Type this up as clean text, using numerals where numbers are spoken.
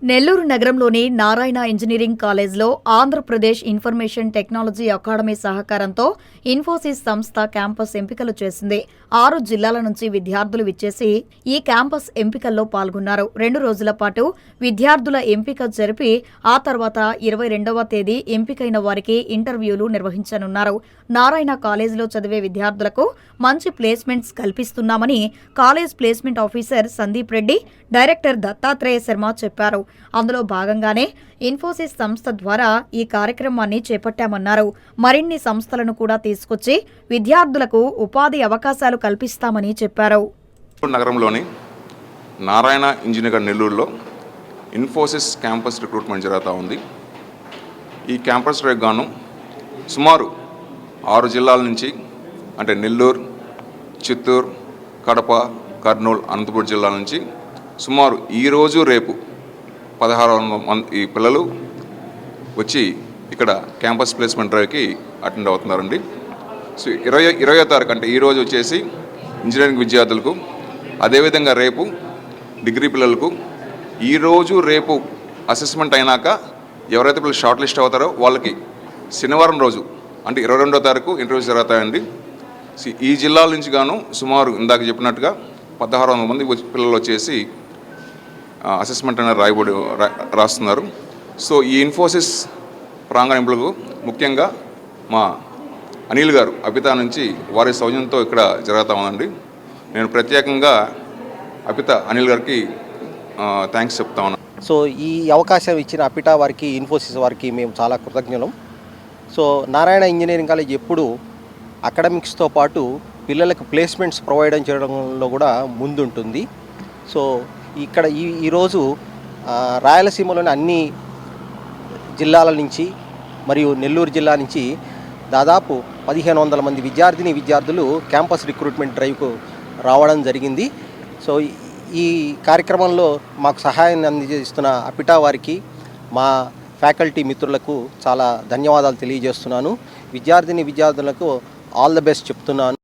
నెల్లూరు నగరంలోని నారాయణ ఇంజనీరింగ్ కాలేజ్లో Andhra Pradesh information technology academy సహకారంతో ఇన్ఫోసిస్ సంస్థ క్యాంపస్ ఎంపికలు చేసింది. 6 జిల్లాల నుంచి విద్యార్థులు విచ్చేసి ఈ క్యాంపస్ ఎంపికల్లో పాల్గొన్నారు. 2 రోజుల పాటు విద్యార్థుల ఎంపిక జరిపి ఆ తర్వాత 22వ తేదీ ఎంపికైన వారికి ఇంటర్వ్యూలు నిర్వహించనున్నారు. నారాయణ కాలేజీలో చదివే విద్యార్థులకు మంచి ప్లేస్మెంట్స్ కల్పిస్తున్నామని college placement officer Sandeep Reddy, director Dattatreya Sharma చెప్పారు. అందులో భాగంగానే ఇన్ఫోసిస్ సంస్థ ద్వారా ఈ కార్యక్రమాన్ని చేపట్టామన్నారు. మరిన్ని సంస్థలను కూడా తీసుకొచ్చి విద్యార్థులకు ఉపాధి అవకాశాలు కల్పిస్తామని చెప్పారు. నగరంలోని నారాయణ ఇంజనీరింగ్ నెల్లూరులో ఇన్ఫోసిస్ క్యాంపస్ రిక్రూట్మెంట్ జరుగుతూ ఉంది. ఈ క్యాంపస్ గాను సుమారు 6 జిల్లాల నుంచి, అంటే నెల్లూరు, చిత్తూరు, కడప, కర్నూలు, అనంతపురం జిల్లాల నుంచి సుమారు ఈరోజు రేపు 1600 మంది ఈ పిల్లలు వచ్చి ఇక్కడ క్యాంపస్ ప్లేస్మెంట్ డ్రైవ్కి అటెండ్ అవుతున్నారండి. సో 20వ తారీఖు అంటే ఈరోజు వచ్చేసి ఇంజనీరింగ్ విద్యార్థులకు, అదేవిధంగా రేపు డిగ్రీ పిల్లలకు, ఈరోజు రేపు అసెస్మెంట్ అయినాక ఎవరైతే పిల్లలు షార్ట్ లిస్ట్ అవుతారో వాళ్ళకి శనివారం రోజు అంటే 22వ తారీఖు ఇంటర్వ్యూస్ జరుగుతాయండి. ఈ జిల్లాల నుంచి గాను సుమారు ఇందాక చెప్పినట్టుగా 1600 మంది పిల్లలు వచ్చేసి అసెస్మెంట్ అనేది రాస్తున్నారు. సో ఈ ఇన్ఫోసిస్ ప్రాంగణ ఎంపికలకు ముఖ్యంగా మా అనిల్ గారు అపితా నుంచి వారి సౌజన్యంతో ఇక్కడ జరుగుతూ ఉందండి. నేను ప్రత్యేకంగా అనిల్ గారికి థ్యాంక్స్ చెప్తా ఉన్నాను. సో ఈ అవకాశం ఇచ్చిన అపిటా వారికి, ఇన్ఫోసిస్ వారికి మేము చాలా కృతజ్ఞులం. సో నారాయణ ఇంజనీరింగ్ కాలేజ్ ఎప్పుడు అకాడమిక్స్తో పాటు పిల్లలకు ప్లేస్మెంట్స్ ప్రొవైడ్ చేయడంలో కూడా ముందుంటుంది. సో ఇక్కడ ఈరోజు రాయలసీమలోని అన్ని జిల్లాల నుంచి మరియు నెల్లూరు జిల్లా నుంచి దాదాపు 1500 మంది విద్యార్థులు క్యాంపస్ రిక్రూట్మెంట్ డ్రైవ్కు రావడం జరిగింది. సో ఈ కార్యక్రమంలో మాకు సహాయాన్ని అందజేస్తున్న అపిటా వారికి, మా ఫ్యాకల్టీ మిత్రులకు చాలా ధన్యవాదాలు తెలియజేస్తున్నాను. విద్యార్థులకు ఆల్ ద బెస్ట్ చెప్తున్నాను.